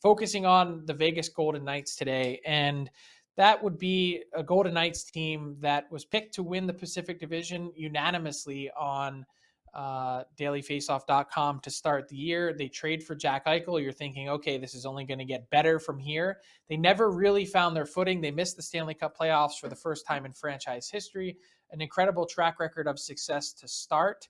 focusing on the Vegas Golden Knights today. And that would be a Golden Knights team that was picked to win the Pacific Division unanimously on dailyfaceoff.com to start the year. They trade for Jack Eichel. You're thinking, okay, this is only going to get better from here. They never really found their footing. They missed the Stanley Cup playoffs for the first time in franchise history. An incredible track record of success to start.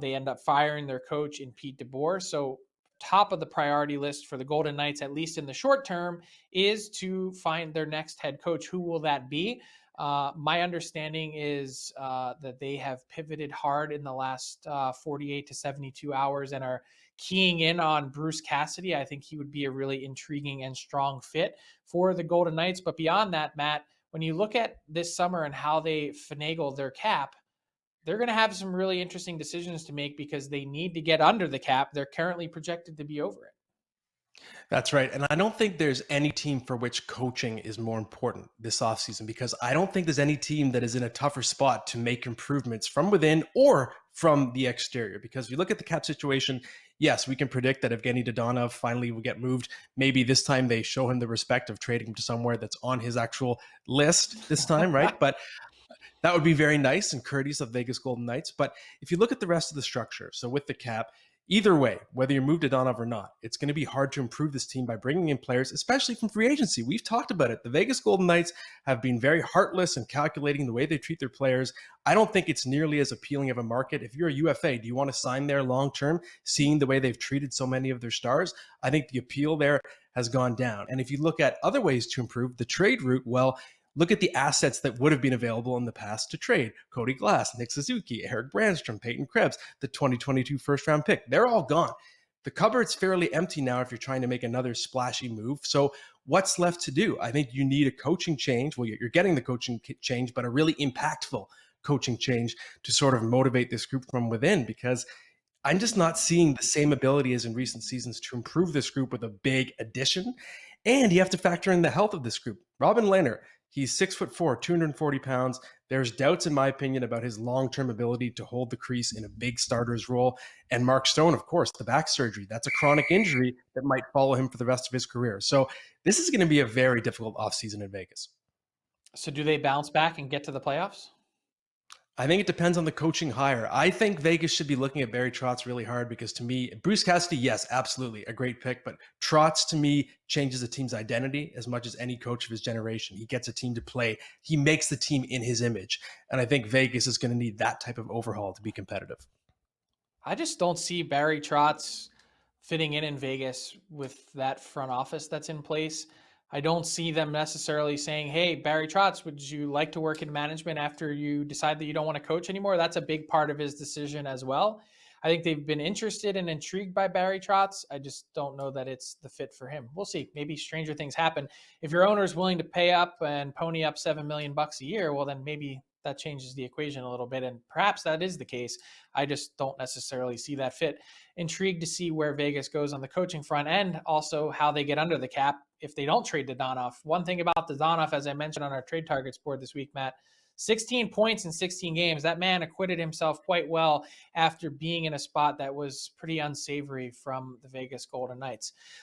They end up firing their coach in Pete DeBoer. So top of the priority list for the Golden Knights, at least in the short term, is to find their next head coach. Who will that be? My understanding is that they have pivoted hard in the last 48 to 72 hours and are keying in on Bruce Cassidy. I think he would be a really intriguing and strong fit for the Golden Knights. But beyond that, Matt, when you look at this summer and how they finagle their cap, they're going to have some really interesting decisions to make because they need to get under the cap. They're currently projected to be over it. That's right. And I don't think there's any team for which coaching is more important this offseason, because I don't think there's any team that is in a tougher spot to make improvements from within or from the exterior. Because if you look at the cap situation, yes, we can predict that Evgeny Dodonov finally will get moved. Maybe this time they show him the respect of trading him to somewhere that's on his actual list this time, right? But that would be very nice and courteous of Vegas Golden Knights. But if you look at the rest of the structure, so with the cap, either way, whether you move Dodonov or not, it's going to be hard to improve this team by bringing in players, especially from free agency. We've talked about it. The Vegas Golden Knights have been very heartless and calculating the way they treat their players. I don't think it's nearly as appealing of a market. If you're a UFA, do you want to sign there long-term, seeing the way they've treated so many of their stars? I think the appeal there has gone down. And if you look at other ways to improve the trade route, well, look at the assets that would have been available in the past to trade. Cody Glass, Nick Suzuki, Eric Brandstrom, Peyton Krebs, the 2022 first-round pick. They're all gone. The cupboard's fairly empty now if you're trying to make another splashy move. So what's left to do? I think you need a coaching change. Well, you're getting the coaching change, but a really impactful coaching change to sort of motivate this group from within, because I'm just not seeing the same ability as in recent seasons to improve this group with a big addition. And you have to factor in the health of this group. Robin Lehner, he's 6'4", 240 pounds. There's doubts, in my opinion, about his long-term ability to hold the crease in a big starter's role. And Mark Stone, of course, the back surgery. That's a chronic injury that might follow him for the rest of his career. So this is going to be a very difficult offseason in Vegas. So do they bounce back and get to the playoffs? I think it depends on the coaching hire. I think Vegas should be looking at Barry Trotz really hard, because to me, Bruce Cassidy, yes, absolutely a great pick, but Trotz to me changes a team's identity as much as any coach of his generation. He gets a team to play. He makes the team in his image. And I think Vegas is going to need that type of overhaul to be competitive. I just don't see Barry Trotz fitting in Vegas with that front office that's in place. I don't see them necessarily saying, hey, Barry Trotz, would you like to work in management after you decide that you don't want to coach anymore? That's a big part of his decision as well. I think they've been interested and intrigued by Barry Trotz. I just don't know that it's the fit for him. We'll see. Maybe stranger things happen. If your owner is willing to pay up and pony up $7 million a year, well, then maybe that changes the equation a little bit. And perhaps that is the case. I just don't necessarily see that fit. Intrigued to see where Vegas goes on the coaching front, and also how they get under the cap if they don't trade Dodonov. One thing about Dodonov, as I mentioned on our trade targets board this week, Matt, 16 points in 16 games. That man acquitted himself quite well after being in a spot that was pretty unsavory from the Vegas Golden Knights.